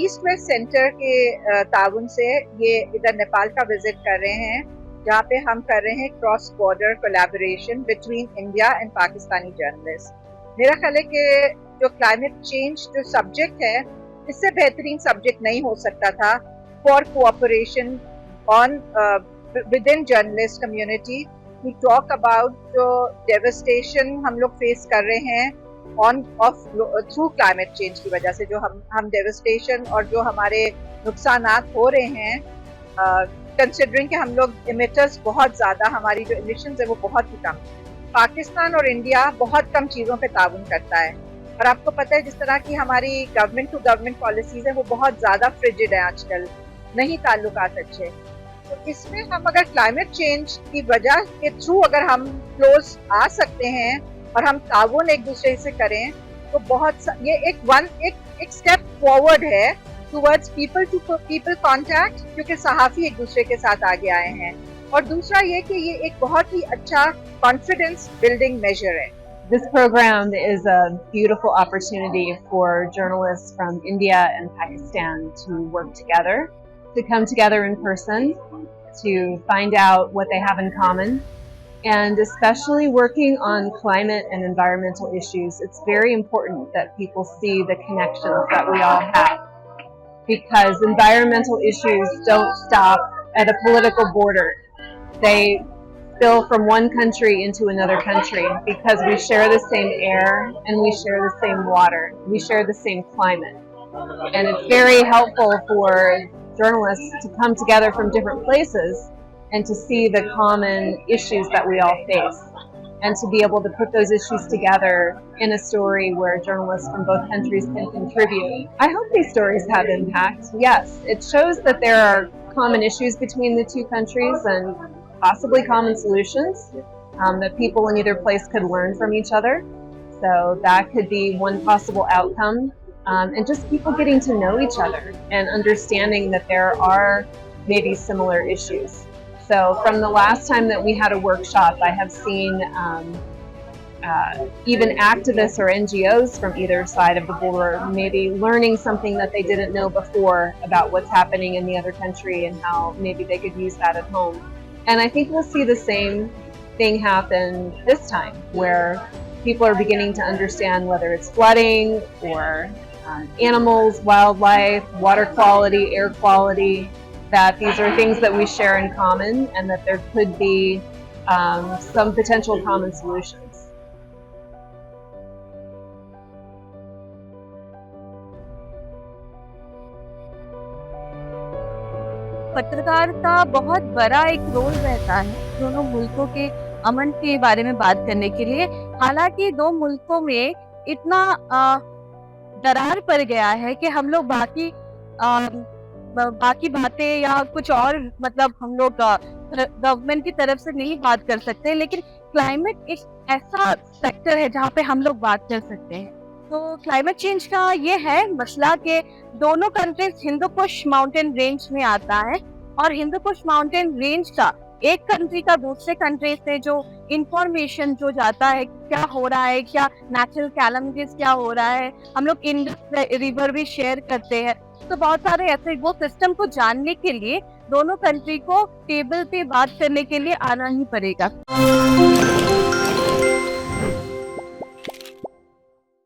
East west centre के ताउन से ये इधर नेपाल का विजिट कर रहे हैं, जहाँ पे हम कर रहे हैं cross border collaboration between India and Pakistani journalist. मेरा ख्याल है कि जो क्लाइमेट चेंज जो सब्जेक्ट है, इससे बेहतरीन सब्जेक्ट नहीं हो सकता था for cooperation on with in journalist community. We talk about जो डेवस्टेशन हम लोग फेस कर रहे हैं on off through climate change की वजह से, जो हम डेवस्टेशन और जो हमारे नुकसानात हो रहे हैं, कंसिडरिंग कि हम लोग इमिटर्स बहुत ज़्यादा, हमारी जो इमिशंस है वो बहुत ही कम। पाकिस्तान और इंडिया बहुत कम चीज़ों पे ताउन करता है, और आपको पता है जिस तरह की हमारी गवर्नमेंट टू गवर्नमेंट पॉलिसीज़ है वो बहुत ज़्यादा फ्रिजिड है आजकल, नहीं ताल्लुकात अच्छे। तो इसमें हम अगर क्लाइमेट चेंज की वजह के थ्रू अगर हम क्लोज आ सकते हैं और हम ताउन एक दूसरे से करें, तो बहुत ये एक स्टेप फॉरवर्ड है towards people to people contact, क्योंकि सहाफ़ी एक दूसरे के साथ आगे आए हैं। और दूसरा ये कि ये एक बहुत ही अच्छा कॉन्फिडेंस बिल्डिंग मेजर है। This program is a beautiful opportunity for journalists from India and Pakistan to work together, to come together in person, to find out what they have in common, and especially working on climate and environmental issues. It's very important that people see the connections that we all have, because environmental issues don't stop at a political border. They spill from one country into another country because we share the same air and we share the same water. We share the same climate. And it's very helpful for journalists to come together from different places and to see the common issues that we all face, and to be able to put those issues together in a story where journalists from both countries can contribute. I hope these stories have impact. Yes, it shows that there are common issues between the two countries and possibly common solutions that people in either place could learn from each other. So that could be one possible outcome. And just people getting to know each other and understanding that there are maybe similar issues. So from the last time that we had a workshop, I have seen even activists or NGOs from either side of the border maybe learning something that they didn't know before about what's happening in the other country and how maybe they could use that at home. And I think we'll see the same thing happen this time, where people are beginning to understand whether it's flooding or animals, wildlife, water quality, air quality, that these are things that we share in common and that there could be some potential common solutions. पत्रकार का बहुत बड़ा एक role रहता है दोनों मुल्कों के अमन के बारे में बात करने के लिए। हालांकि दो मुल्कों में इतना दरार पड़ गया है कि हम लोग बाकी बातें या कुछ और मतलब हम लोग गवर्नमेंट की तरफ से नहीं बात कर सकते, लेकिन क्लाइमेट एक ऐसा सेक्टर है जहाँ पे हम लोग बात कर सकते हैं। तो क्लाइमेट चेंज का ये है मसला कि दोनों countries Hindu Kush mountain range में आता है, और हिंदू कुश माउंटेन रेंज का एक कंट्री का दूसरे कंट्री से जो इंफॉर्मेशन जो जाता है, क्या हो रहा है, क्या नेचुरल कैलेमिटीज क्या हो रहा है, हम लोग इंडस रिवर भी शेयर करते हैं। तो बहुत सारे ऐसे वो सिस्टम को जानने के लिए दोनों कंट्री को टेबल पे बात करने के लिए आना ही पड़ेगा।